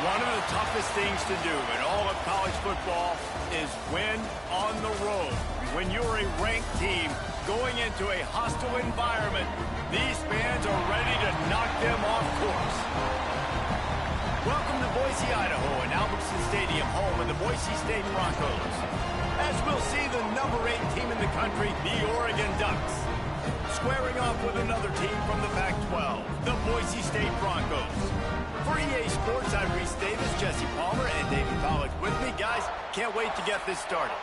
One of the toughest things to do in all of college football is win on the road. When you're a ranked team going into a hostile environment, these fans are ready to knock them off course. Welcome to Boise, Idaho, and Albertson Stadium, home of the Boise State Broncos. As we'll see the number 8 team in the country, the Oregon Ducks, squaring off with another team from the Pac-12, the Boise State Broncos. For EA Sports, I'm Reese Davis, Jesse Palmer, and David Pollock with me. Guys, can't wait to get this started.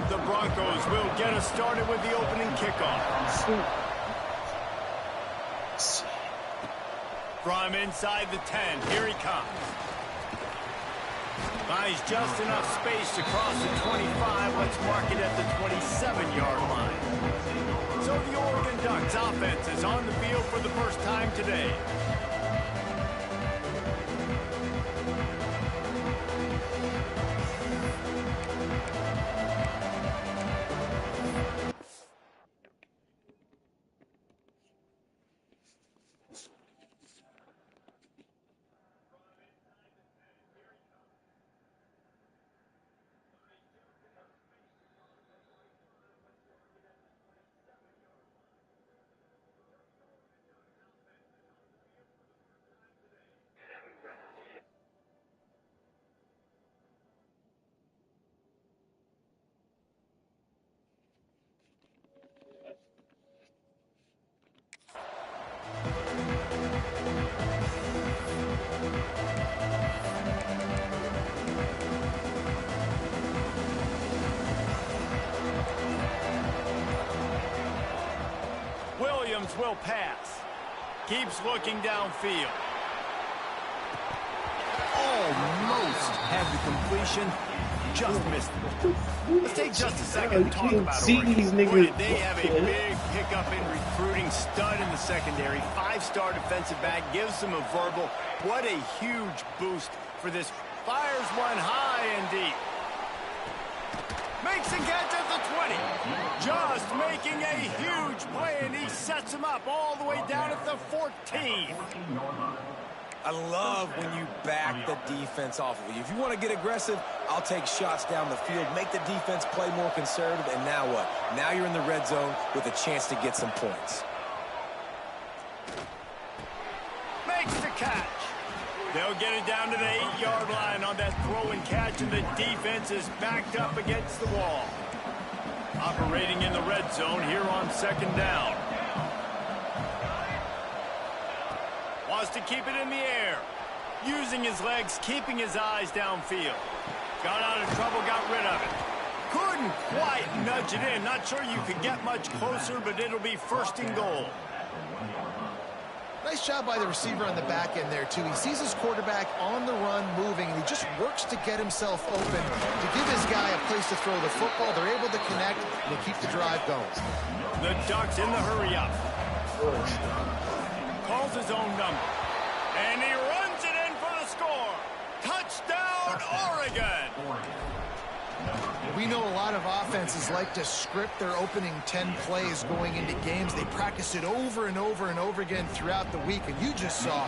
The Broncos will get us started with the opening kickoff. From inside the 10, here he comes. Buys just enough space to cross the 25. Let's mark it at the 27-yard line. So the Oregon Ducks offense is on the field for the first time today. Williams will pass. Keeps looking downfield. Almost had the completion. Just missed it. Let's take just a second to talk about Oregon. Boy, did they have a big pickup in recruiting. Stud in the secondary. 5-star defensive back. Gives them a verbal. What a huge boost for this. Fires one high and deep. Makes a catch at the 20. Just making a huge play, and he sets him up all the way down at the 14. I love when you back the defense off of you. If you want to get aggressive, I'll take shots down the field, make the defense play more conservative, and now what? Now you're in the red zone with a chance to get some points. Makes the catch. They'll get it down to the 8-yard line on that throw and catch, and the defense is backed up against the wall. Operating in the red zone here on second down. Wants to keep it in the air. Using his legs, keeping his eyes downfield. Got out of trouble, got rid of it. Couldn't quite nudge it in. Not sure you could get much closer, but it'll be first and goal. Nice job by the receiver on the back end there, too. He sees his quarterback on the run moving, and he just works to get himself open to give his guy a place to throw the football. They're able to connect, and they keep the drive going. The Ducks in the hurry-up. Calls his own number. And he runs it in for the score. Touchdown, Oregon! We know a lot of offenses like to script their opening 10 plays going into games. They practice it over and over and over again throughout the week, and you just saw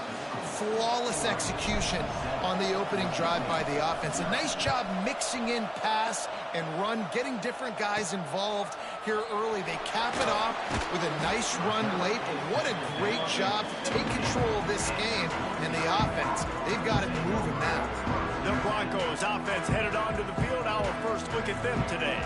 flawless execution on the opening drive by the offense. A nice job mixing in pass and run, getting different guys involved here early. They cap it off with a nice run late, but what a great job to take control of this game. And the offense, they've got it moving now. The Broncos offense headed onto the field. Our first look at them today.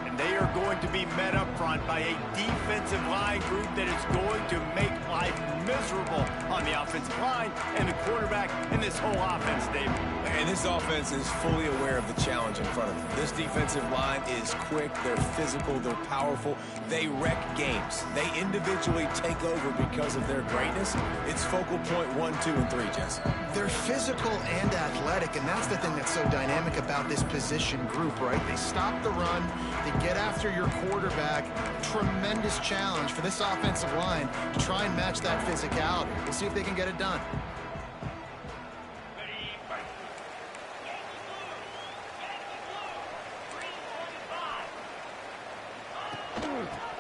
And they are going to be met up front by a defensive line group that is going to make life miserable on the offensive line and the quarterback and this whole offense, David. And this offense is fully aware of the challenge in front of them. This defensive line is quick, they're physical, they're powerful. They wreck games. They individually take over because of their greatness. It's focal point 1, 2, and 3, Jesse. They're physical and athletic, and that's the thing that's so dynamic about this position group, right? They stop the run, they get after your quarterback. Tremendous challenge for this offensive line to try and match that physicality. We'll see if they can get it done.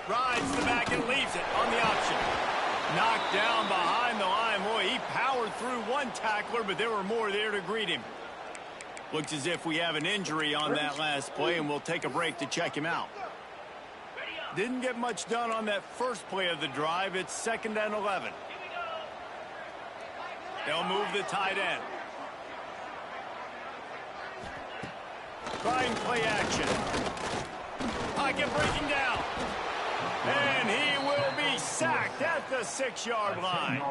Rides the back and leaves it on the option. Knocked down behind the line. Boy, he powered through one tackler, but there were more there to greet him. Looks as if we have an injury on that last play, and we'll take a break to check him out. Didn't get much done on that first play of the drive. It's 2nd and 11. They'll move the tight end. Trying play action. Pocket breaking down. And he will be sacked at the 6-yard line.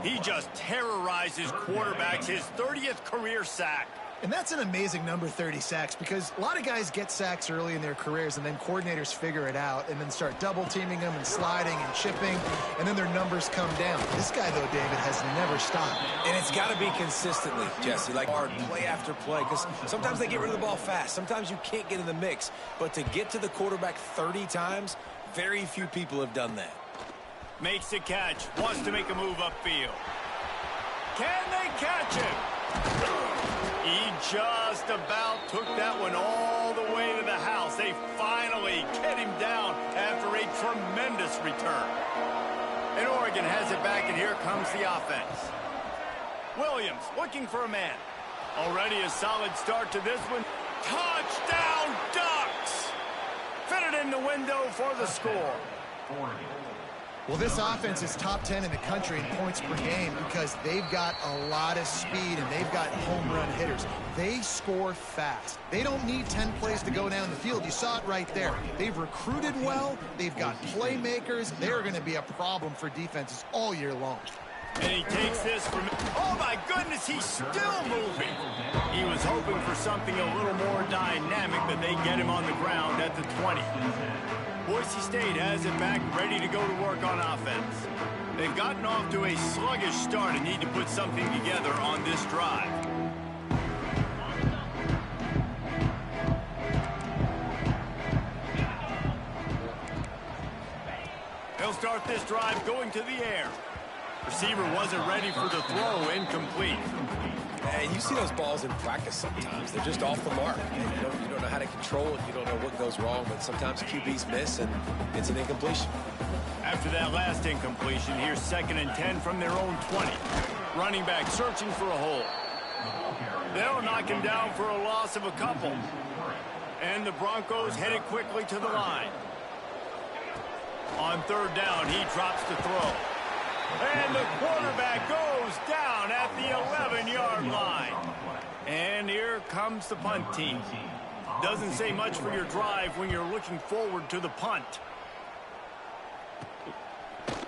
He just terrorizes quarterbacks, his 30th career sack. And that's an amazing number, 30 sacks, because a lot of guys get sacks early in their careers, and then coordinators figure it out and then start double-teaming them and sliding and chipping, and then their numbers come down. This guy, though, David, has never stopped. And it's got to be consistently, Jesse, like hard play after play, because sometimes they get rid of the ball fast. Sometimes you can't get in the mix. But to get to the quarterback 30 times, very few people have done that. Makes the catch. Wants to make a move upfield. Can they catch him? He just about took that one all the way to the house. They finally get him down after a tremendous return. And Oregon has it back, and here comes the offense. Williams looking for a man. Already a solid start to this one. Touchdown, Ducks! Fitted in the window for the score. Well, this offense is top 10 in the country in points per game because they've got a lot of speed and they've got home run hitters. They score fast. They don't need 10 plays to go down the field. You saw it right there. They've recruited well. They've got playmakers. They're going to be a problem for defenses all year long. And he takes this from... Oh, my goodness, he's still moving. He was hoping for something a little more dynamic, but they get him on the ground at the 20. Boise State has it back, ready to go to work on offense. They've gotten off to a sluggish start and need to put something together on this drive. They'll start this drive going to the air. Receiver wasn't ready for the throw, incomplete. And you see those balls in practice sometimes. They're just off the mark. You don't know how to control it. You don't know what goes wrong, but sometimes QBs miss, and it's an incompletion. After that last incompletion, here's 2nd and 10 from their own 20. Running back searching for a hole. They'll knock him down for a loss of a couple. And the Broncos headed quickly to the line. On 3rd down, he drops the throw. And the quarterback goes down at the 11-yard line. And here comes the punt team. Doesn't say much for your drive when you're looking forward to the punt.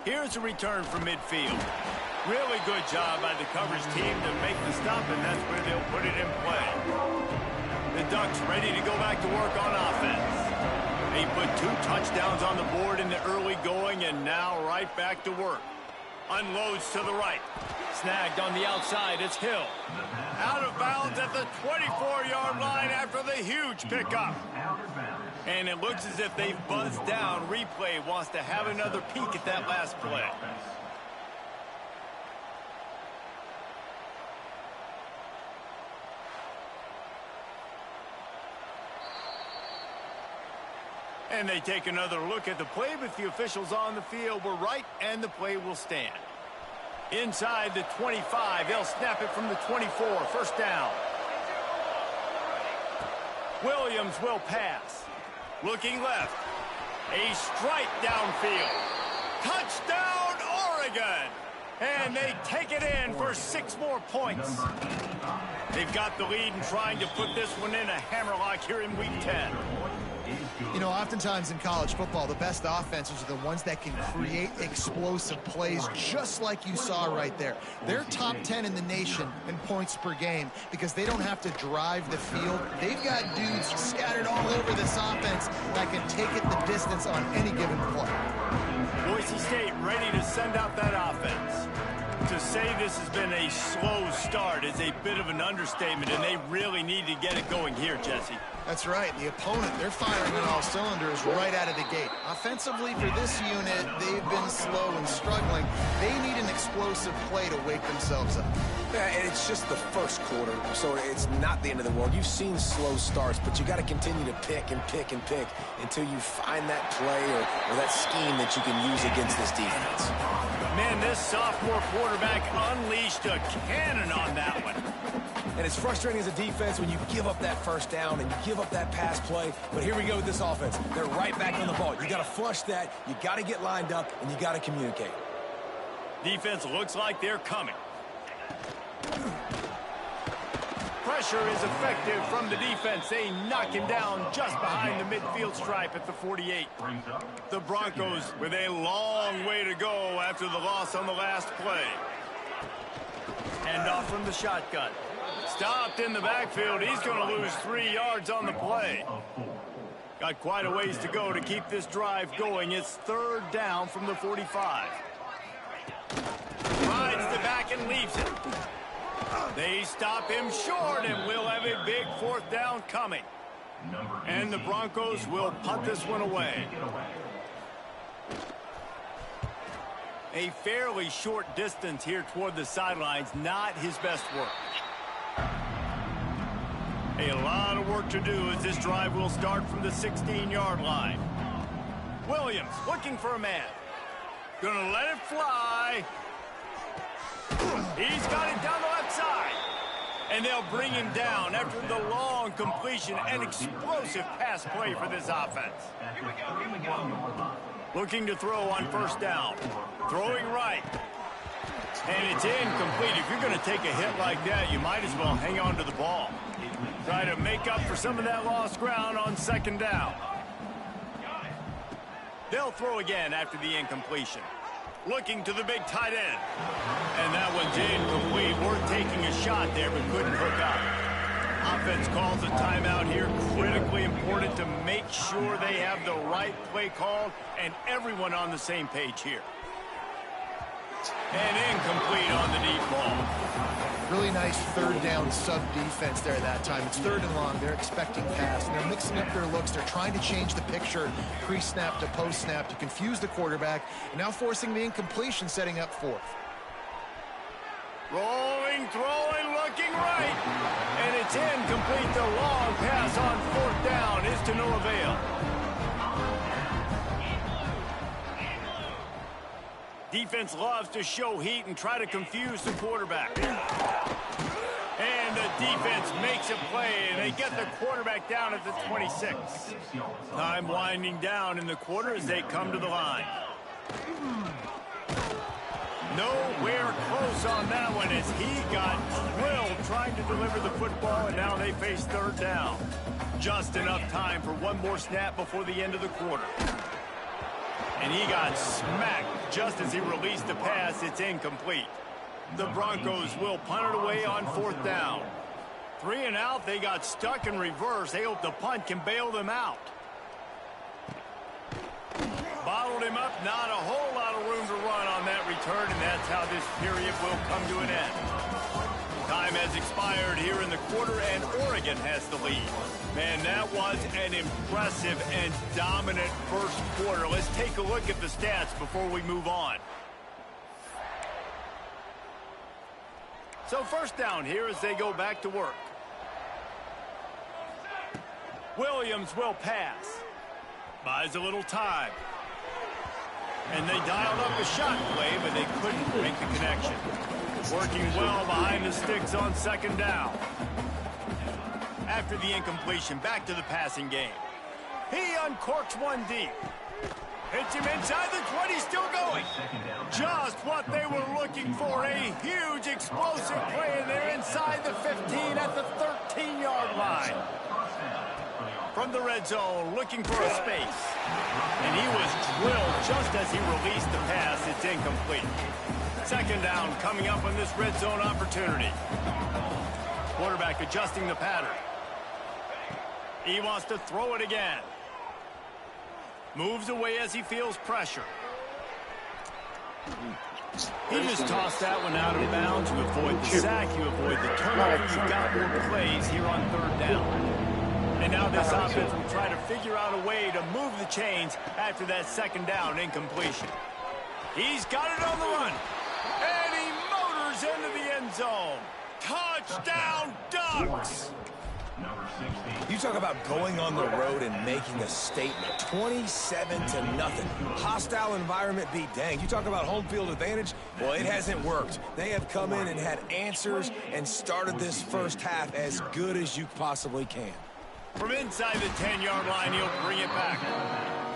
Here's a return from midfield. Really good job by the coverage team to make the stop, and that's where they'll put it in play. The Ducks ready to go back to work on offense. They put 2 touchdowns on the board in the early going, and now right back to work. Unloads to the right. Snagged on the outside. It's Hill. Out of bounds at the 24-yard line after the huge pickup. And it looks as if they've buzzed down. Replay wants to have another peek at that last play. And they take another look at the play, but the officials on the field were right, and the play will stand. Inside the 25, they'll snap it from the 24, 1st down. Williams will pass. Looking left. A strike downfield. Touchdown, Oregon! And they take it in for 6 more points. They've got the lead and trying to put this one in a hammerlock here in Week 10. You know, oftentimes in college football, the best offenses are the ones that can create explosive plays just like you saw right there. They're top 10 in the nation in points per game because they don't have to drive the field. They've got dudes scattered all over this offense that can take it the distance on any given play. Boise State ready to send out that offense. To say this has been a slow start is a bit of an understatement, and they really need to get it going here, Jesse. That's right. The opponent, they're firing on all cylinders right out of the gate. Offensively, for this unit, they've been slow and struggling. They need an explosive play to wake themselves up. Yeah, and it's just the first quarter, so it's not the end of the world. You've seen slow starts, but you got to continue to pick and pick and pick until you find that play or that scheme that you can use against this defense. Man, this sophomore quarterback unleashed a cannon on that one. And it's frustrating as a defense when you give up that first down and you give up that pass play. But here we go with this offense. They're right back on the ball. You got to flush that. You got to get lined up, and you got to communicate. Defense looks like they're coming. Pressure is effective from the defense. They knock him down just behind the midfield stripe at the 48. The Broncos with a long way to go after the loss on the last play. Hand off from the shotgun. Stopped in the backfield. He's going to lose 3 yards on the play. Got quite a ways to go to keep this drive going. It's 3rd down from the 45. Rides the back and leaves it. They stop him short, and we'll have a big 4th down coming. And the Broncos will punt this one away. A fairly short distance here toward the sidelines, not his best work. A lot of work to do as this drive will start from the 16-yard line. Williams looking for a man. Gonna let it fly. He's got it down the left side. And they'll bring him down after the long completion and explosive pass play for this offense. Looking to throw on 1st down. Throwing right. And it's incomplete. If you're going to take a hit like that, you might as well hang on to the ball. Try to make up for some of that lost ground on 2nd down. They'll throw again after the incompletion. Looking to the big tight end. And that one's incomplete. Worth taking a shot there, but couldn't hook up. Offense calls a timeout here. Critically important to make sure they have the right play called and everyone on the same page here. And incomplete on the deep ball. Really nice 3rd down sub-defense there that time. It's 3rd and long. They're expecting pass, and they're mixing up their looks. They're trying to change the picture pre-snap to post-snap to confuse the quarterback, and now forcing the incompletion, setting up 4th. Rolling, throwing, looking right. And it's incomplete. The long pass on 4th down is to no avail. Defense loves to show heat and try to confuse the quarterback. And the defense makes a play, and they get the quarterback down at the 26. Time winding down in the quarter as they come to the line. Nowhere close on that one as he got drilled trying to deliver the football, and now they face 3rd down. Just enough time for one more snap before the end of the quarter. And he got smacked just as he released the pass. It's incomplete. The Broncos will punt it away on 4th down. 3 and out. They got stuck in reverse. They hope the punt can bail them out. Bottled him up. Not a whole lot of room to run on that return, and that's how this period will come to an end. Time has expired here in the quarter, and Oregon has the lead. Man, that was an impressive and dominant first quarter. Let's take a look at the stats before we move on. So 1st down here as they go back to work. Williams will pass. Buys a little time. And they dialed up a shot play, but they couldn't make the connection. Working well behind the sticks on 2nd down. After the incompletion, back to the passing game. He uncorks one deep. Hits him inside the 20, still going. Just what they were looking for, a huge explosive play, and they're inside the 15 at the 13-yard line. From the red zone, looking for a space. And he was drilled just as he released the pass. It's incomplete. 2nd down coming up on this red zone opportunity. Quarterback adjusting the pattern. He wants to throw it again. Moves away as he feels pressure. He just tossed that one out of bounds. You avoid the sack, you avoid the turnover. You've got more plays here on 3rd down. And now this offense will try to figure out a way to move the chains after that second down incompletion. He's got it on the run. And he motors into the end zone. Touchdown, Ducks! You talk about going on the road and making a statement. 27-0. Hostile environment be danged. You talk about home field advantage. Well, it hasn't worked. They have come in and had answers and started this first half as good as you possibly can. From inside the 10-yard line, he'll bring it back.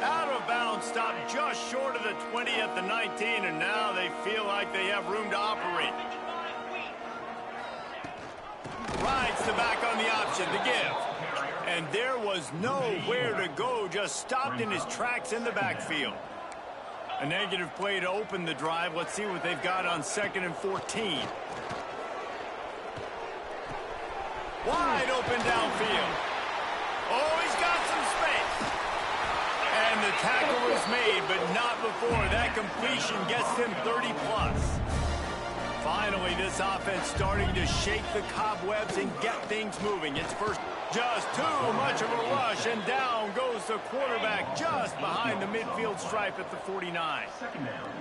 Out of bounds, stopped just short of the 20 at the 19, and now they feel like they have room to operate. Rides the back on the option to give. And there was nowhere to go, just stopped in his tracks in the backfield. A negative play to open the drive. Let's see what they've got on 2nd and 14. Wide open downfield. Oh, he's got some space. And the tackle is made, but not before that completion gets him 30+. Finally, this offense starting to shake the cobwebs and get things moving. It's first, just too much of a rush, and down goes the quarterback just behind the midfield stripe at the 49.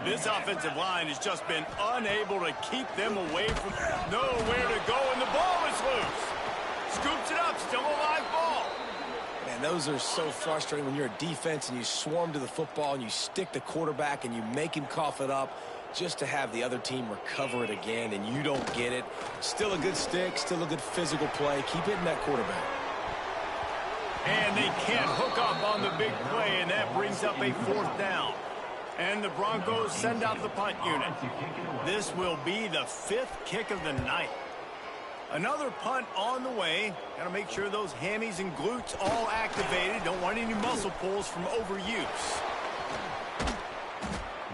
This offensive line has just been unable to keep them away from nowhere to go, and the ball is loose. Scoops it up, still a live ball. Man, those are so frustrating when you're a defense and you swarm to the football and you stick the quarterback and you make him cough it up just to have the other team recover it again and you don't get it. Still a good stick, still a good physical play. Keep hitting that quarterback. And they can't hook up on the big play, and that brings up a 4th down. And the Broncos send out the punt unit. This will be the 5th kick of the night. Another punt on the way. Got to make sure those hammies and glutes all activated. Don't want any muscle pulls from overuse.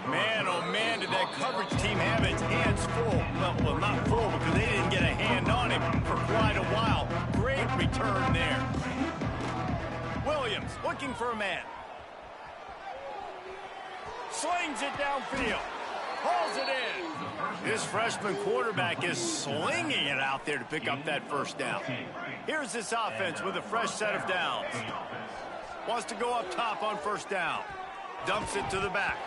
Man, oh man, did that coverage team have its hands full. Well, not full because they didn't get a hand on him for quite a while. Great return there. Williams looking for a man. Slings it downfield. Hauls it in. This freshman quarterback is slinging it out there to pick up that first down. Here's this offense with a fresh set of downs. Wants to go up top on first down. Dumps it to the back.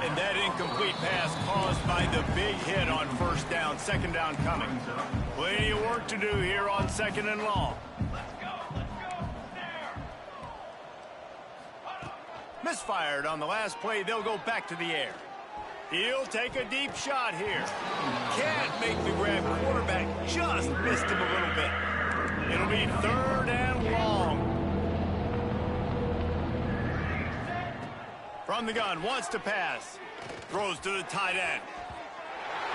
And that incomplete pass caused by the big hit on first down. 2nd down coming. Plenty of work to do here on 2nd and long. Misfired on the last play. They'll go back to the air. He'll take a deep shot here. Can't make the grab. Quarterback just missed him a little bit. It'll be 3rd and long. From the gun, wants to pass. Throws to the tight end.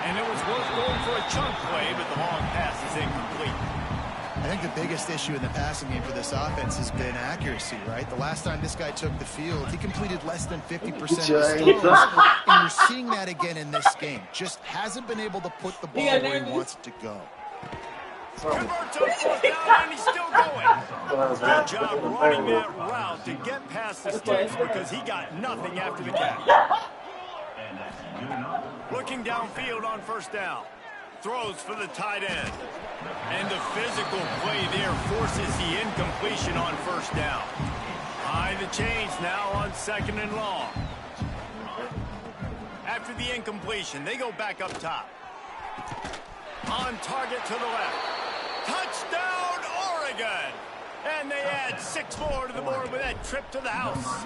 And it was worth going for a chunk play, but the long pass is incomplete. I think the biggest issue in the passing game for this offense has been accuracy, right? The last time this guy took the field, he completed less than 50% of his throws. And you're seeing that again in this game. Just hasn't been able to put the ball where he wants it to go. Converts on 4th down, and he's still going. Good job running that route to get past the sticks because he got nothing after the catch. Looking downfield on first down. Throws for the tight end. And the physical play there forces the incompletion on first down. High the chains now on 2nd and long. After the incompletion, they go back up top. On target to the left. Touchdown, Oregon! And they add 6 more to the board with that trip to the house.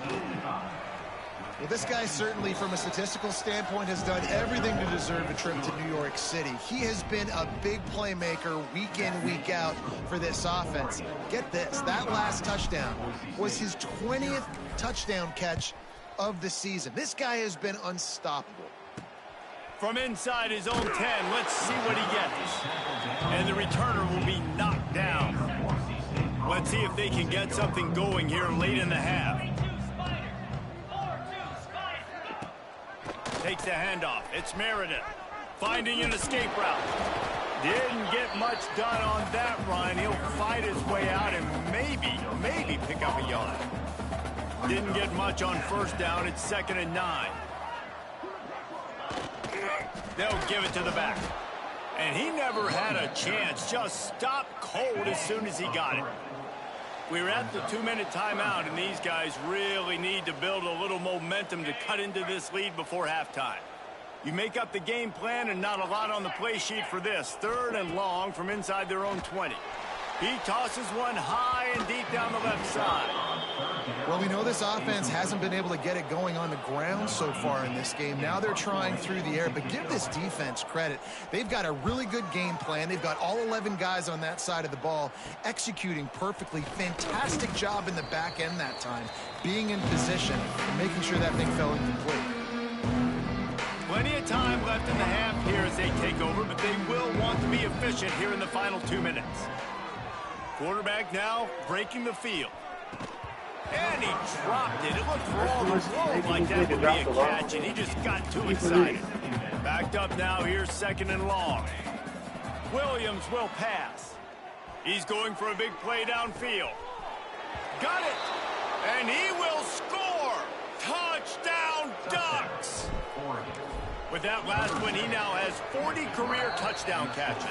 Well, this guy certainly, from a statistical standpoint, has done everything to deserve a trip to New York City. He has been a big playmaker week in, week out for this offense. Get this, that last touchdown was his 20th touchdown catch of the season. This guy has been unstoppable. From inside his own 10, let's see what he gets. And the returner will be knocked down. Let's see if they can get something going here late in the half. Takes the handoff. It's Meredith. Finding an escape route. Didn't get much done on that run. He'll fight his way out and maybe pick up a yard. Didn't get much on first down. It's 2nd and 9. They'll give it to the back. And he never had a chance. Just stopped cold as soon as he got it. We're at the 2-minute timeout, and these guys really need to build a little momentum to cut into this lead before halftime. You make up the game plan and not a lot on the play sheet for this. 3rd and long from inside their own 20. He tosses one high and deep down the left side. Well, we know this offense hasn't been able to get it going on the ground so far in this game. Now they're trying through the air, but give this defense credit. They've got a really good game plan. They've got all 11 guys on that side of the ball executing perfectly. Fantastic job in the back end that time, being in position and making sure that thing fell incomplete. Plenty of time left in the half here as they take over, but they will want to be efficient here in the final 2 minutes. Quarterback now breaking the field. And he dropped it. It looked for all the world like that would be a catch, and he just got too excited. Backed up now, here's 2nd and long. Williams will pass. He's going for a big play downfield. Got it! And he will score! Touchdown Ducks! With that last one, he now has 40 career touchdown catches.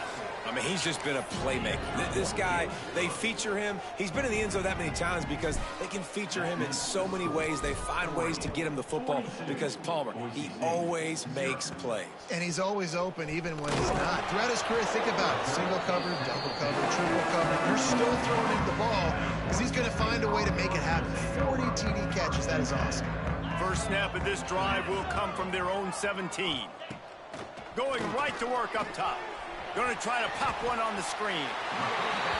I mean, he's just been a playmaker. This guy, they feature him. He's been in the end zone that many times because they can feature him in so many ways. They find ways to get him the football because Palmer, he always makes plays. And he's always open even when he's not. Throughout his career, think about it. Single cover, double cover, triple cover. You're still throwing him the ball because he's going to find a way to make it happen. 40 TD catches. That is awesome. First snap of this drive will come from their own 17. Going right to work up top. Going to try to pop one on the screen.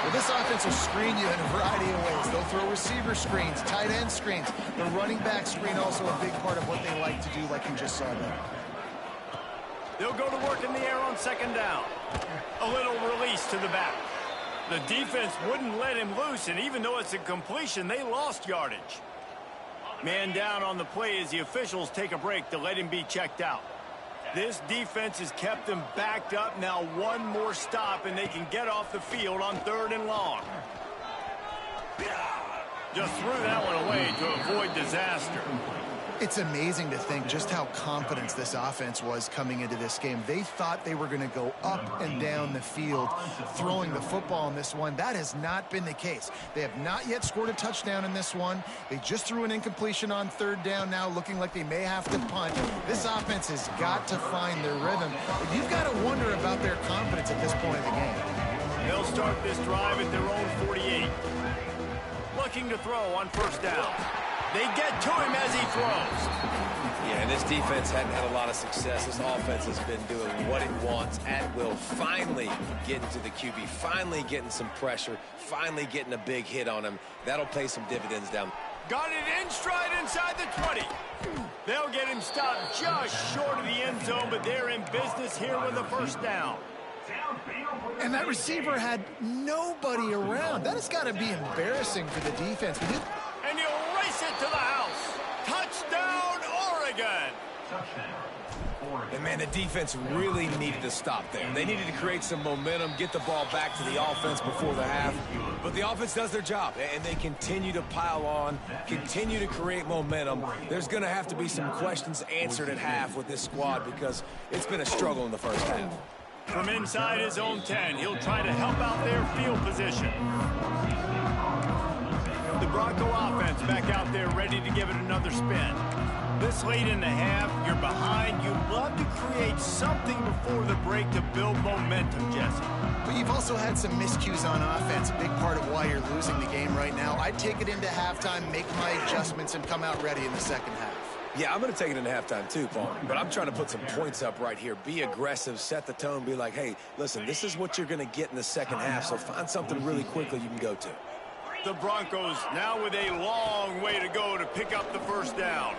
Well, this offense will screen you in a variety of ways. They'll throw receiver screens, tight end screens. The running back screen also a big part of what they like to do, like you just saw there. They'll go to work in the air on 2nd down. A little release to the back. The defense wouldn't let him loose, and even though it's a completion, they lost yardage. Man down on the play as the officials take a break to let him be checked out. This defense has kept them backed up. Now one more stop, and they can get off the field on 3rd and long. Just threw that one away to avoid disaster. It's amazing to think just how confident this offense was coming into this game. They thought they were going to go up and down the field throwing the football in this one. That has not been the case. They have not yet scored a touchdown in this one. They just threw an incompletion on 3rd down now, looking like they may have to punt. This offense has got to find their rhythm. But you've got to wonder about their confidence at this point of the game. They'll start this drive at their own 48. Looking to throw on 1st down. They get to him as he throws. Yeah, and this defense hadn't had a lot of success. This offense has been doing what it wants at will. Finally getting to the QB, finally getting some pressure, finally getting a big hit on him. That'll pay some dividends down. Got it in stride inside the 20. They'll get him stopped just short of the end zone, but they're in business here with a 1st down. And that receiver had nobody around. That has got to be embarrassing for the defense. And he'll race it to the house. Touchdown, Oregon. And, man, the defense really needed to stop there. They needed to create some momentum, get the ball back to the offense before the half. But the offense does their job, and they continue to pile on, continue to create momentum. There's going to have to be some questions answered at half with this squad because it's been a struggle in the first half. From inside his own 10, he'll try to help out their field position. The Bronco offense back out there ready to give it another spin. This late in the half, you're behind. You'd love to create something before the break to build momentum, Jesse. But you've also had some miscues on offense, a big part of why you're losing the game right now. I'd take it into halftime, make my adjustments, and come out ready in the 2nd half. Yeah, I'm going to take it into halftime too, Paul. But I'm trying to put some points up right here. Be aggressive, set the tone, be like, hey, listen, this is what you're going to get in the 2nd half, so find something really quickly you can go to. The Broncos now with a long way to go to pick up the 1st down.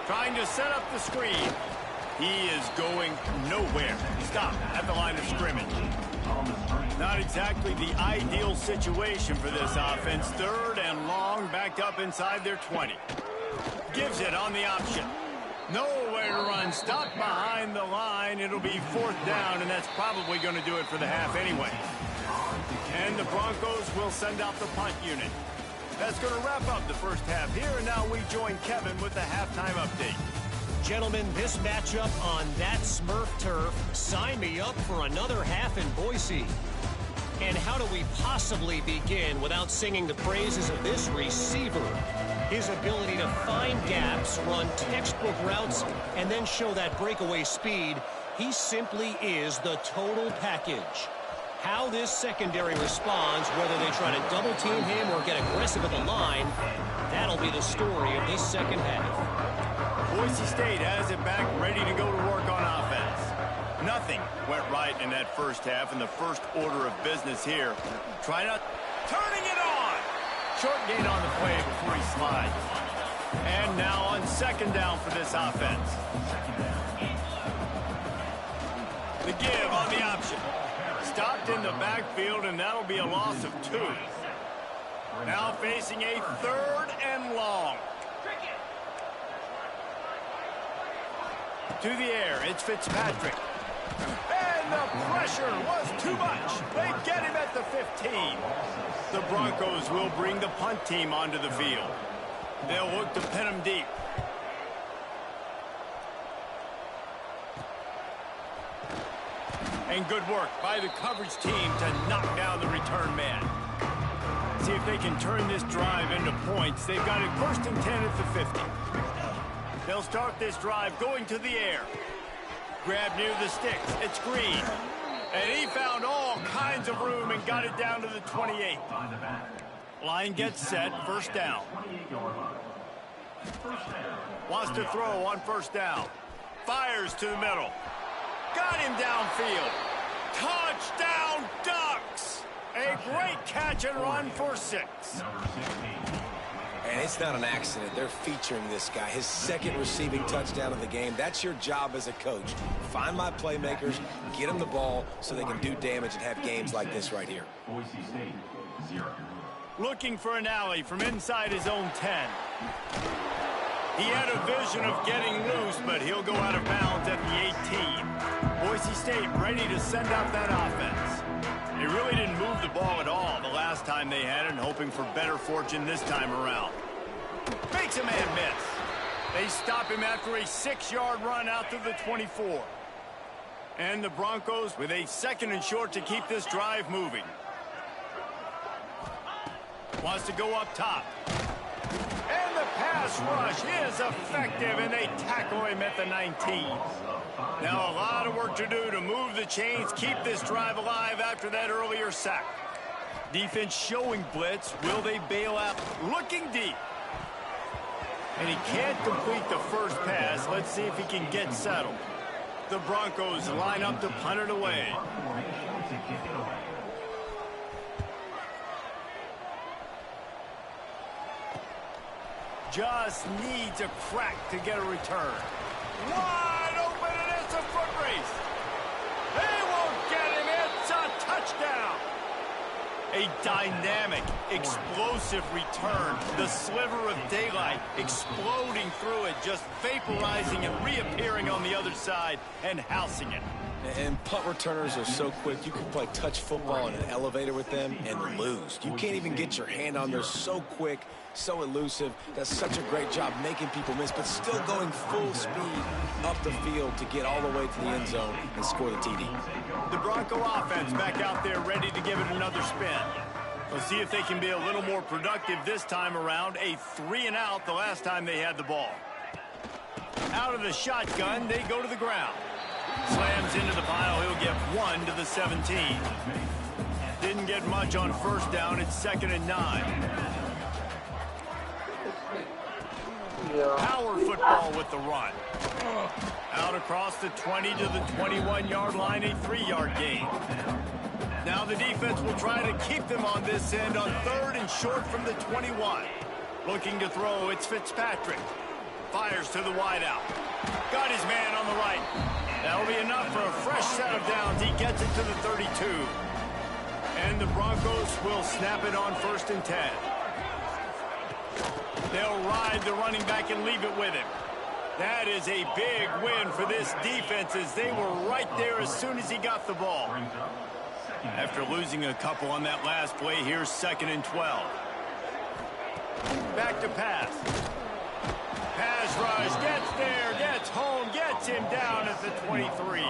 Trying to set up the screen. He is going nowhere. Stop at the line of scrimmage. Not exactly the ideal situation for this offense. 3rd and long, backed up inside their 20. Gives it on the option. Nowhere to run. Stop behind the line. It'll be 4th down, and that's probably going to do it for the half anyway. And the Broncos will send out the punt unit. That's going to wrap up the first half here, and now we join Kevin with the halftime update. Gentlemen, this matchup on that Smurf turf, sign me up for another half in Boise. And how do we possibly begin without singing the praises of this receiver? His ability to find gaps, run textbook routes, and then show that breakaway speed, he simply is the total package. How this secondary responds, whether they try to double-team him or get aggressive at the line, that'll be the story of this second half. Boise State has it back, ready to go to work on offense. Nothing went right in that first half, in the first order of business here. Try not turning it on. Short gain on the play before he slides. And now on second down for this offense. The give on the option. Stopped in the backfield, and that'll be a loss of 2. Now facing a 3rd and long. To the air, it's Fitzpatrick. And the pressure was too much. They get him at the 15. The Broncos will bring the punt team onto the field. They'll look to pin him deep. And good work by the coverage team to knock down the return man. See if they can turn this drive into points. They've got it 1st and 10 at the 50. They'll start this drive going to the air. Grab near the sticks. It's Green. And he found all kinds of room and got it down to the 28. Line gets set. 1st down. Wants to throw on 1st down. Fires to the middle. Got him downfield. Touchdown, Ducks! A great catch and run for 6. And it's not an accident. They're featuring this guy. His 2nd receiving touchdown of the game. That's your job as a coach. Find my playmakers, get them the ball so they can do damage and have games like this right here. Looking for an alley from inside his own 10. He had a vision of getting loose, but he'll go out of bounds at the 18. Boise State ready to send out that offense. They really didn't move the ball at all the last time they had it, and hoping for better fortune this time around. Makes a man miss. They stop him after a 6-yard run out to the 24. And the Broncos with a 2nd and short to keep this drive moving. Wants to go up top. And the pass rush is effective, and they tackle him at the 19. Now a lot of work to do to move the chains, keep this drive alive after that earlier sack. Defense showing blitz. Will they bail out? Looking deep. And he can't complete the first pass. Let's see if he can get settled. The Broncos line up to punt it away. Just needs a crack to get a return. Wide open, and it's a foot race. They won't get him. It's a touchdown. A dynamic, explosive return. The sliver of daylight exploding through it, just vaporizing and reappearing on the other side and housing it. And punt returners are so quick. You can play touch football in an elevator with them and lose. You can't even get your hand on. They're so quick, so elusive. Does such a great job making people miss, but still going full speed up the field to get all the way to the end zone and score the TD. The Bronco offense back out there ready to give it another spin. We'll see if they can be a little more productive this time around. A 3-and-out the last time they had the ball. Out of the shotgun, they go to the ground. Slams into the pile. He'll get 1 to the 17. Didn't get much on 1st down. It's 2nd and 9. Power football with the run. Out across the 20 to the 21-yard line, a 3-yard gain. Now the defense will try to keep them on this end on 3rd and short from the 21. Looking to throw, it's Fitzpatrick. Fires to the wideout. Got his man on the right. That'll be enough for a fresh set of downs. He gets it to the 32. And the Broncos will snap it on 1st and 10. They'll ride the running back and leave it with him. That is a big win for this defense, as they were right there as soon as he got the ball. After losing a couple on that last play, here's 2nd and 12. Back to pass. Pass rush, gets there, gets home, gets him down at the 23.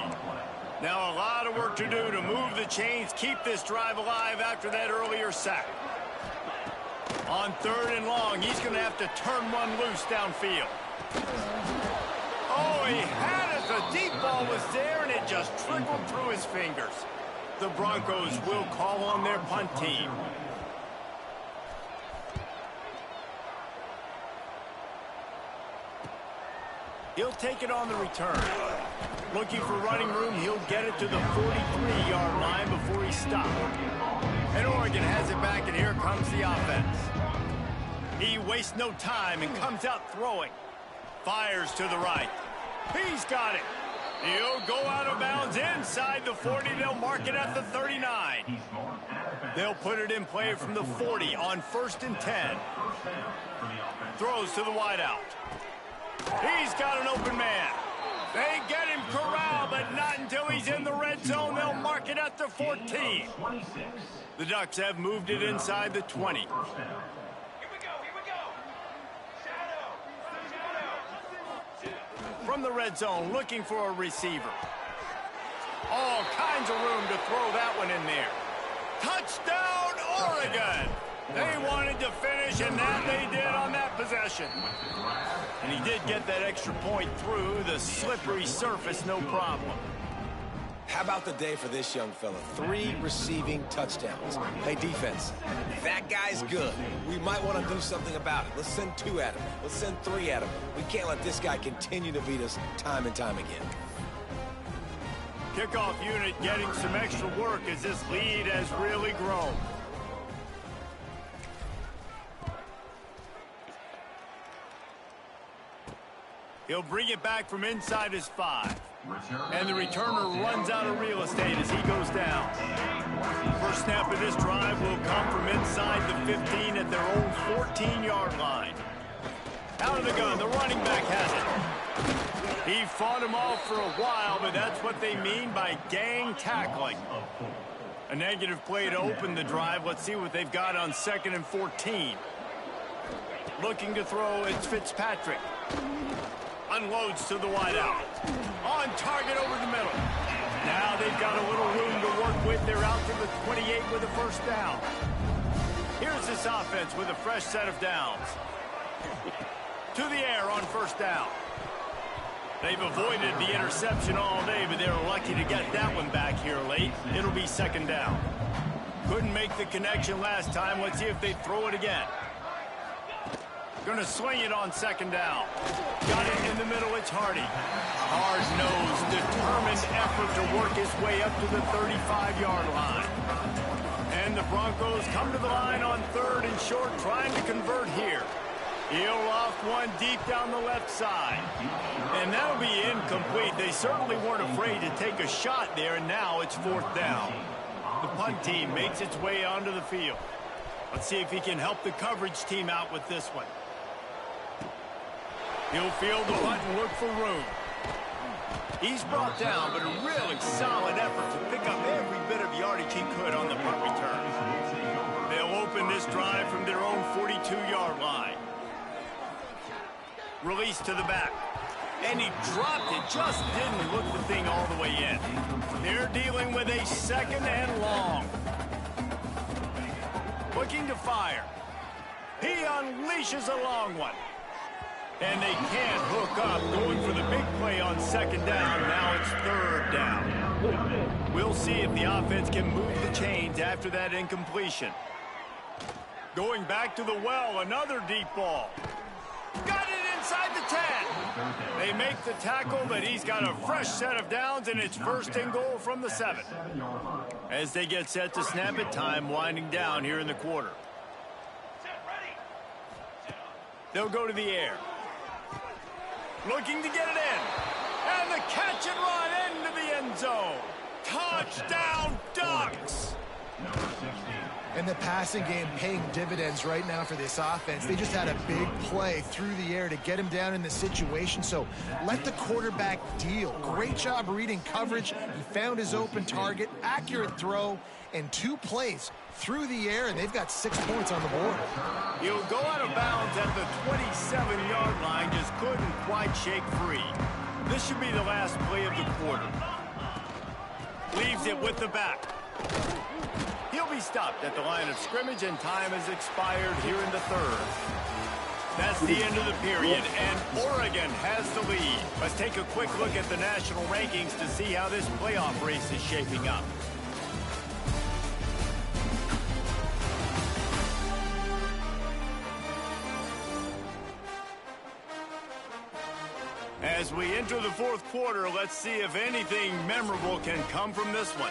Now a lot of work to do to move the chains, keep this drive alive after that earlier sack. On 3rd and long, he's going to have to turn one loose downfield. Oh, he had it. The deep ball was there, and it just trickled through his fingers. The Broncos will call on their punt team. He'll take it on the return. Looking for running room, he'll get it to the 43-yard line before he stopped. And Oregon has it back, and here comes the offense. He wastes no time and comes out throwing. Fires to the right. He's got it. He'll go out of bounds inside the 40. They'll mark it at the 39. They'll put it in play from the 40 on 1st and 10. Throws to the wideout. He's got an open man. They get him corralled, but not until he's in the red zone. They'll mark it at the 14. The Ducks have moved it inside the 20. From the red zone, looking for a receiver. All kinds of room to throw that one in there. Touchdown, Oregon! They wanted to finish, and that they did on that possession. And he did get that extra point through the slippery surface, no problem. How about the day for this young fella? 3 receiving touchdowns. Hey, defense, that guy's good. We might want to do something about it. Let's send 2 at him. Let's send 3 at him. We can't let this guy continue to beat us time and time again. Kickoff unit getting some extra work as this lead has really grown. He'll bring it back from inside his 5. And the returner runs out of real estate as he goes down. First snap of this drive will come from inside the 15 at their own 14-yard line. Out of the gun, the running back has it. He fought him off for a while, but that's what they mean by gang tackling. A negative play to open the drive. Let's see what they've got on 2nd and 14. Looking to throw, it's Fitzpatrick. Unloads to the wideout. On target over the middle. Now they've got a little room to work with. They're out to the 28 with a first down. Here's this offense with a fresh set of downs. To the air on first down. They've avoided the interception all day, but they're lucky to get that one back here late. It'll be 2nd down. Couldn't make the connection last time. Let's see if they throw it again. Going to swing it on 2nd down. Got it in the middle, it's Hardy. Hard-nosed, determined effort to work his way up to the 35-yard line. And the Broncos come to the line on 3rd and short, trying to convert here. He'll loft one deep down the left side. And that'll be incomplete. They certainly weren't afraid to take a shot there, and now it's 4th down. The punt team makes its way onto the field. Let's see if he can help the coverage team out with this one. He'll field the punt and look for room. He's brought down, but a really solid effort to pick up every bit of yardage he could on the punt return. They'll open this drive from their own 42-yard line. Release to the back. And he dropped it, just didn't look the thing all the way in. They're dealing with a 2nd and long. Looking to fire. He unleashes a long one. And they can't hook up, going for the big play on 2nd down. Now it's 3rd down. We'll see if the offense can move the chains after that incompletion. Going back to the well, another deep ball. Got it inside the 10. They make the tackle, but he's got a fresh set of downs, and it's 1st and goal from the 7. As they get set to snap it, time winding down here in the quarter. They'll go to the air. Looking to get it in. And the catch and run into the end zone. Touchdown, Ducks! And the passing game paying dividends right now for this offense. They just had a big play through the air to get him down in the situation. So let the quarterback deal. Great job reading coverage. He found his open target, accurate throw, and 2 plays through the air, and they've got 6 points on the board. He'll go out of bounds at the 27-yard line, just couldn't quite shake free. This should be the last play of the quarter. Leaves it with the back. He'll be stopped at the line of scrimmage, and time has expired here in the third. That's the end of the period, and Oregon has the lead. Let's take a quick look at the national rankings to see how this playoff race is shaping up. As we enter the fourth quarter, let's see if anything memorable can come from this one.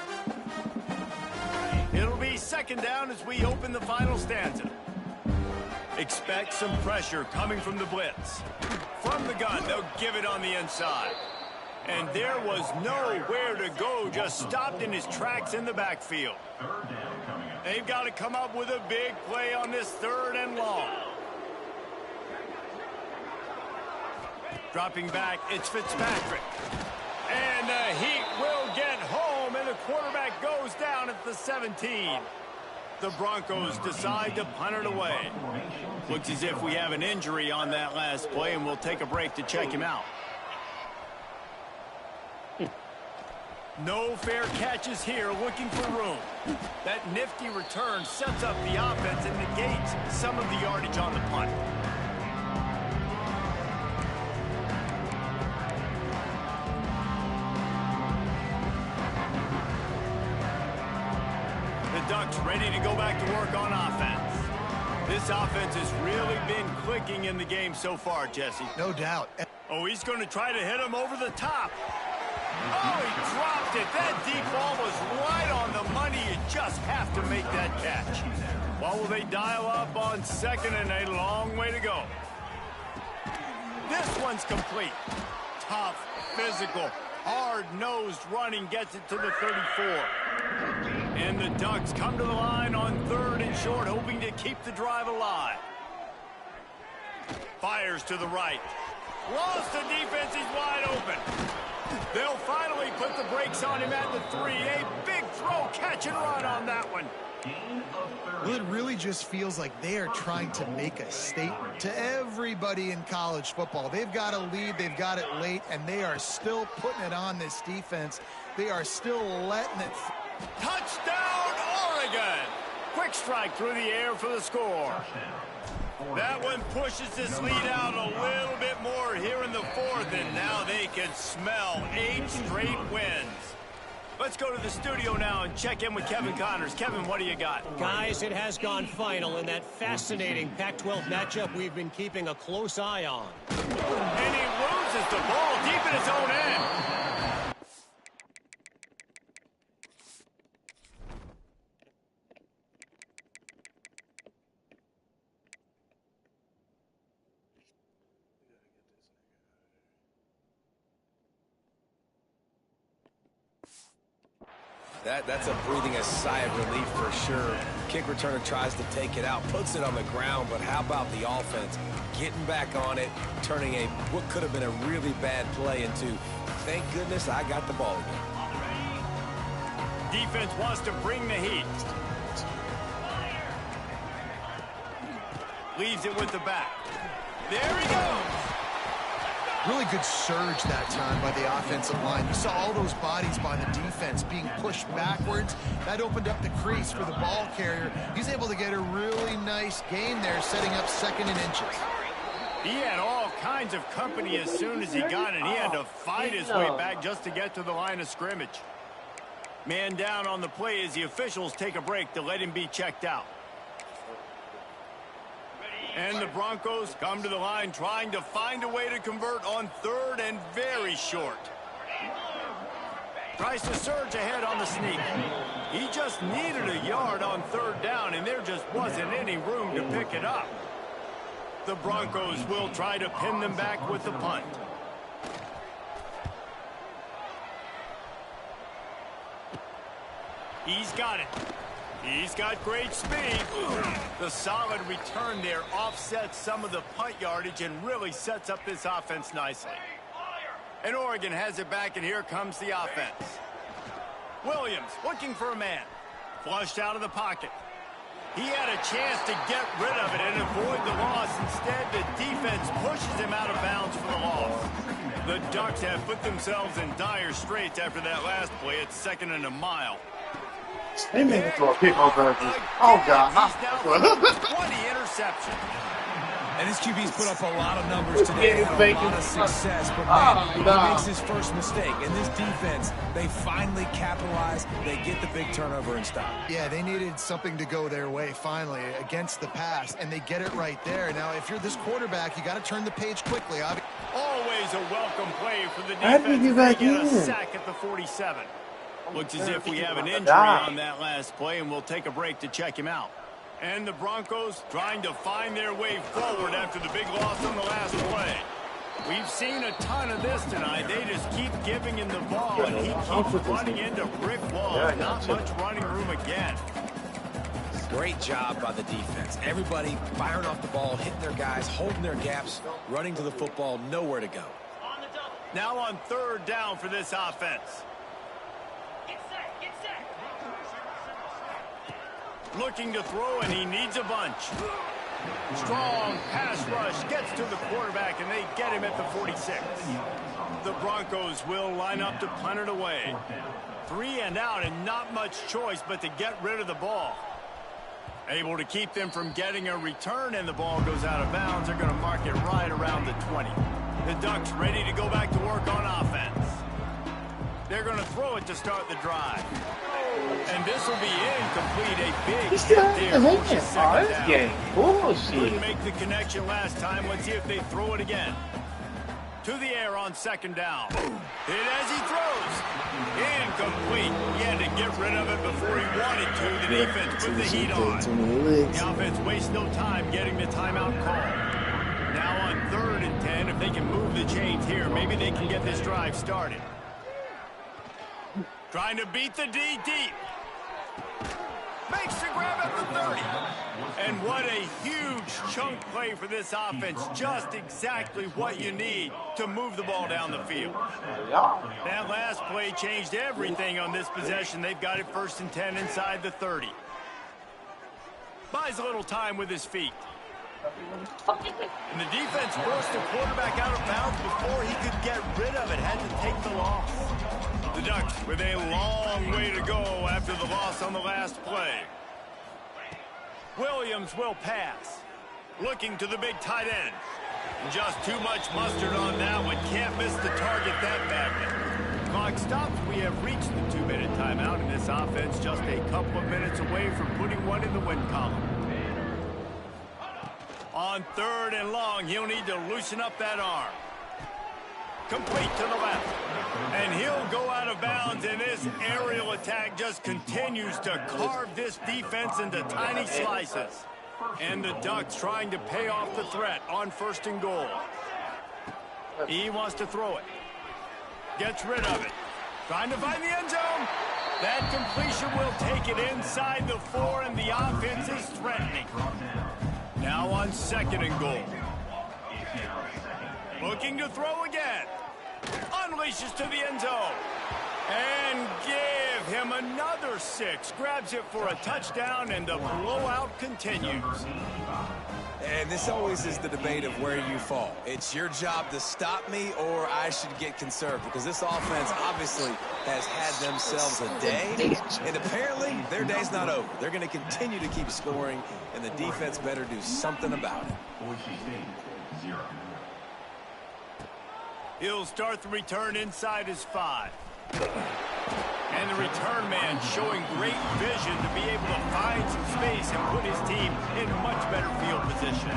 It'll be second down as we open the final stanza. Expect some pressure coming from the blitz. From the gun, they'll give it on the inside. And there was nowhere to go, just stopped in his tracks in the backfield. They've got to come up with a big play on this third and long. Dropping back, it's Fitzpatrick. And the Heat will get home, and the quarterback goes down at the 17. The Broncos decide to punt it away. Looks as if we have an injury on that last play, and we'll take a break to check him out. No fair catches here, looking for room. That nifty return sets up the offense and negates some of the yardage on the punt. Ducks ready to go back to work on offense. This offense has really been clicking in the game so far, Jesse. No doubt. Oh, he's going to try to hit him over the top. Oh, he dropped it. That deep ball was right on the money. You just have to make that catch. Well, will they dial up on second, and a long way to go. This one's complete. Tough, physical, hard-nosed running gets it to the 34. And the Ducks come to the line on third and short, hoping to keep the drive alive. Fires to the right. Lost the defense, he's wide open. They'll finally put the brakes on him at the 3. A big throw, catch and run on that one. Well, it really just feels like they are trying to make a statement to everybody in college football. They've got a lead, they've got it late, and they are still putting it on this defense. They are still letting it. Touchdown, Oregon! Quick strike through the air for the score. That one pushes this lead out a little bit more here in the fourth, and now they can smell 8 straight wins. Let's go to the studio now and check in with Kevin Connors. Kevin, what do you got? Guys, it has gone final in that fascinating Pac-12 matchup we've been keeping a close eye on. And he loses the ball deep in his own end. That's a breathing a sigh of relief for sure. Kick returner tries to take it out, puts it on the ground, but how about the offense getting back on it, turning what could have been a really bad play into, thank goodness I got the ball again. Defense wants to bring the heat. Leaves it with the back. There he goes. Really good surge that time by the offensive line. You saw all those bodies by the defense being pushed backwards. That opened up the crease for the ball carrier. He's able to get a really nice gain there, setting up second and inches. He had all kinds of company as soon as he got it. He had to fight his way back just to get to the line of scrimmage. Man down on the play as the officials take a break to let him be checked out. And the Broncos come to the line trying to find a way to convert on third and very short. Tries to surge ahead on the sneak. He just needed a yard on third down, and there just wasn't any room to pick it up. The Broncos will try to pin them back with the punt. He's got it. He's got great speed. The solid return there offsets some of the punt yardage and really sets up this offense nicely. And Oregon has it back, and here comes the offense. Williams looking for a man. Flushed out of the pocket. He had a chance to get rid of it and avoid the loss. Instead, the defense pushes him out of bounds for the loss. The The Ducks have put themselves in dire straits after that last play. It's 2nd and a mile. They made it throw a pick on purpose. Oh, God. He's now thrown 20 interceptions. And his QB's put up a lot of numbers today, had a lot of success, but man, he makes his first mistake. And this defense, they finally capitalize. They get the big turnover and stop. Yeah, they needed something to go their way finally against the pass, and they get it right there. Now, if you're this quarterback, you got to turn the page quickly. Always a welcome play for the How did defense. we get back They get a in? sack at the 47. Looks as if we have an injury on that last play, and we'll take a break to check him out. And the Broncos trying to find their way forward after the big loss on the last play. We've seen a ton of this tonight. They just keep giving him the ball, and he keeps running into brick walls. Not much running room again. Great job by the defense. Everybody firing off the ball, hitting their guys, holding their gaps, running to the football, nowhere to go. Now on 3rd down for this offense. Looking to throw, and he needs a bunch. Strong pass rush gets to the quarterback, and they get him at the 46. The Broncos will line up to punt it away. 3 and out, and not much choice but to get rid of the ball. Able to keep them from getting a return, and the ball goes out of bounds. They're going to mark it right around the 20. The Ducks ready to go back to work on offense. They're going to throw it to start the drive. And this will be incomplete. A big He still hit has there. the hand. Oh, this game. Bullshit. Couldn't make the connection last time. Let's see if they throw it again. To the air on 2nd down. Hit as he throws. Incomplete. He had to get rid of it before he wanted to. The defense put the heat on. The offense wastes no time getting the timeout call. Now on 3rd and 10, if they can move the chains here, maybe they can get this drive started. Trying to beat the D deep. Makes the grab at the 30. And what a huge chunk play for this offense. Just exactly what you need to move the ball down the field. That last play changed everything on this possession. They've got it 1st and 10 inside the 30. Buys a little time with his feet. And the defense forced the quarterback out of bounds before he could get rid of it. Had to take the loss. The Ducks with a long way to go after the loss on the last play. Williams will pass. Looking to the big tight end. Just too much mustard on that one. Can't miss the target that badly. Clock stops. We have reached the 2-minute timeout, and this offense just a couple of minutes away from putting one in the win column. On 3rd and long, he'll need to loosen up that arm. Complete to the left. And he'll go out of bounds, and this aerial attack just continues to carve this defense into tiny slices. And the Ducks trying to pay off the threat on 1st and goal. He wants to throw it. Gets rid of it. Trying to find the end zone. That completion will take it inside the 4, and the offense is threatening. Now on 2nd and goal. Looking to throw again. Unleashes to the end zone. And give him another 6. Grabs it for a touchdown, and the blowout continues. And this always is the debate of where you fall. It's your job to stop me, or I should get conserved, because this offense obviously has had themselves a day, and apparently their day's not over. They're going to continue to keep scoring, and the defense better do something about it. He'll start the return inside his 5. And the return man showing great vision to be able to find some space and put his team in much better field position.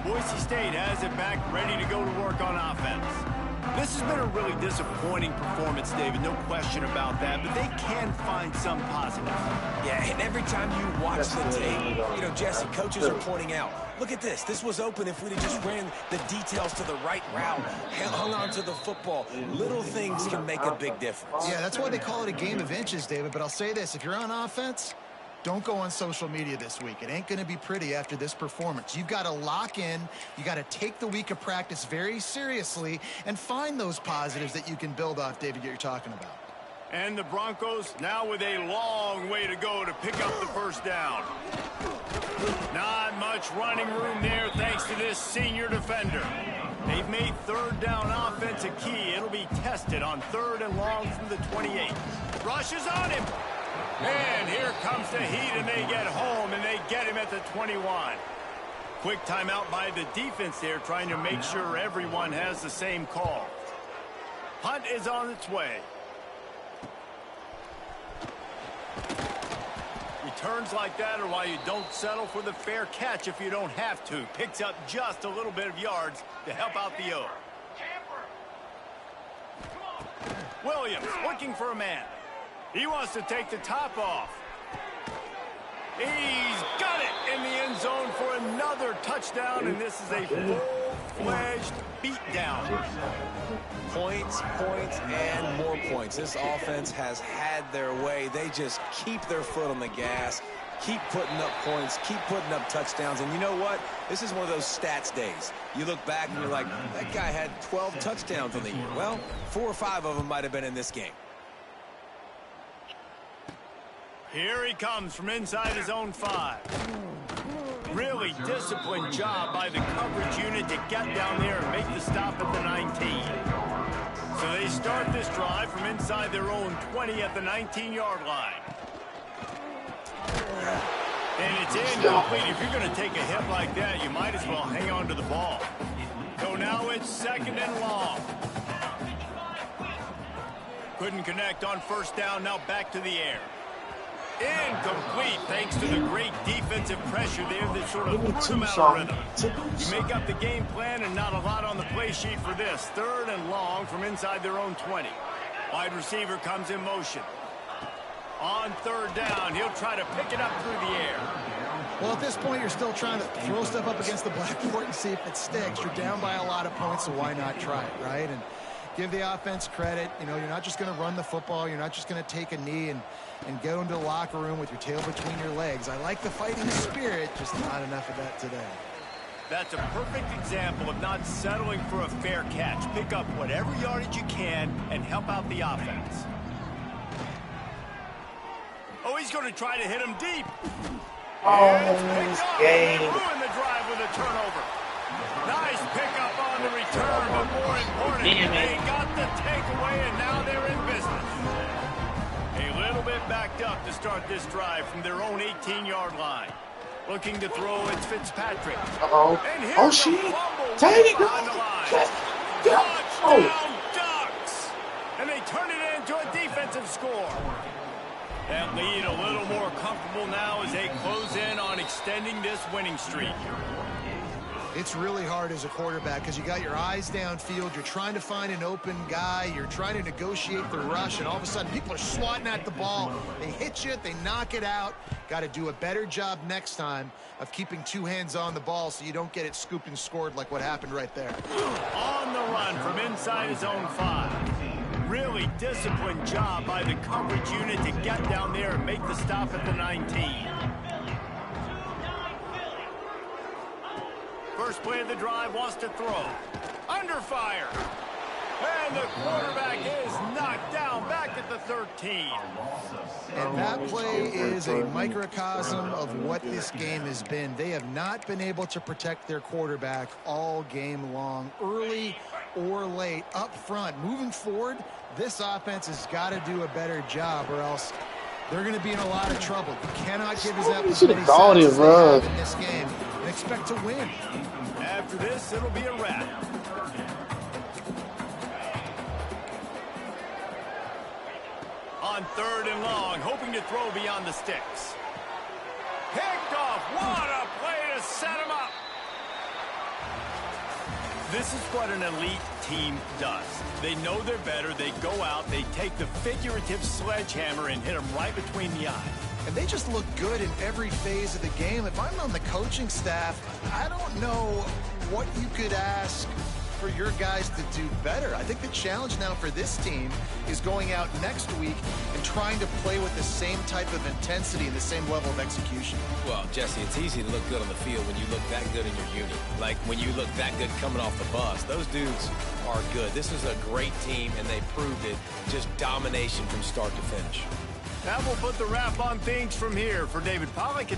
Boise State has it back, ready to go to work on offense. This has been a really disappointing performance, David, no question about that, but they can find some positives. Yeah, and every time you watch the tape, you know, Jesse, coaches are pointing out, look at this. This was open if we'd have just ran the details to the right route, hung on to the football. Little things can make a big difference. Yeah, that's why they call it a game of inches, David. But I'll say this, if you're on offense, don't go on social media this week. It ain't going to be pretty after this performance. You've got to lock in. You got to take the week of practice very seriously and find those positives that you can build off, David, that you're talking about. And the Broncos now with a long way to go to pick up the first down. Not much running room there thanks to this senior defender. They've made third down offense a key. It'll be tested on 3rd and long from the 28. Rushes on him. And here comes the heat, and they get home, and they get him at the 21. Quick timeout by the defense there, trying to make sure everyone has the same call. Punt is on its way. Returns like that are why you don't settle for the fair catch if you don't have to. Picks up just a little bit of yards to help out the O. Williams looking for a man. He wants to take the top off. He's got it in the end zone for another touchdown, and this is a full-fledged beatdown. Points, points, and more points. This offense has had their way. They just keep their foot on the gas, keep putting up points, keep putting up touchdowns. And you know what? This is one of those stats days. You look back and you're like, that guy had 12 touchdowns on the year. Well, 4 or 5 of them might have been in this game. Here he comes from inside his own 5. Really disciplined job by the coverage unit to get down there and make the stop at the 19. So they start this drive from inside their own 20 at the 19-yard line. And it's incomplete. If you're going to take a hit like that, you might as well hang on to the ball. So now it's 2nd and long. Couldn't connect on first down. Now back to the air. Incomplete thanks to the great defensive pressure there that sort of threw them out of rhythm. You make up the game plan and not a lot on the play sheet for this. 3rd and long from inside their own 20. Wide receiver comes in motion. On 3rd down, he'll try to pick it up through the air. Well, at this point, you're still trying to throw stuff up against the blackboard and see if it sticks. You're down by a lot of points, so why not try it, right? And give the offense credit. You know, you're not just going to run the football. You're not just going to take a knee and go into the locker room with your tail between your legs. I like the fighting spirit, just not enough of that today. That's a perfect example of not settling for a fair catch. Pick up whatever yardage you can and help out the offense. Oh, he's going to try to hit him deep. Oh, this game. Ruin the drive with a turnover. Nice pickup on the return, but more important, they got the takeaway, and now they're in business. A little bit backed up to start this drive from their own 18-yard line. Looking to throw, it's Fitzpatrick. Uh-oh. Oh, shit. Dang it. Touchdown Ducks! And they turn it into a defensive score. That lead a little more comfortable now as they close in on extending this winning streak. It's really hard as a quarterback because you got your eyes downfield. You're trying to find an open guy. You're trying to negotiate the rush, and all of a sudden people are swatting at the ball. They hit you. They knock it out. Got to do a better job next time of keeping 2 hands on the ball so you don't get it scooped and scored like what happened right there. On the run from inside his own 5. Really disciplined job by the coverage unit to get down there and make the stop at the 19. First play of the drive, wants to throw. Under fire. And the quarterback is knocked down back at the 13. And that play is a microcosm of what this game has been. They have not been able to protect their quarterback all game long, early or late, up front. Moving forward, this offense has got to do a better job or else they're going to be in a lot of trouble. You cannot give us as many sacks as they have in this game and expect to win. After this, it'll be a wrap. On 3rd and long, hoping to throw beyond the sticks. Picked off. What a play to set him up. This is what an elite team does. They know they're better. They go out. They take the figurative sledgehammer and hit them right between the eyes. And they just look good in every phase of the game. If I'm on the coaching staff, I don't know what you could ask for your guys to do better. I think the challenge now for this team is going out next week and trying to play with the same type of intensity and the same level of execution. Well, Jesse, it's easy to look good on the field when you look that good in your unit. Like when you look that good coming off the bus. Those dudes are good. This is a great team, and they proved it. Just domination from start to finish. That will put the wrap on things from here. For David Pollack.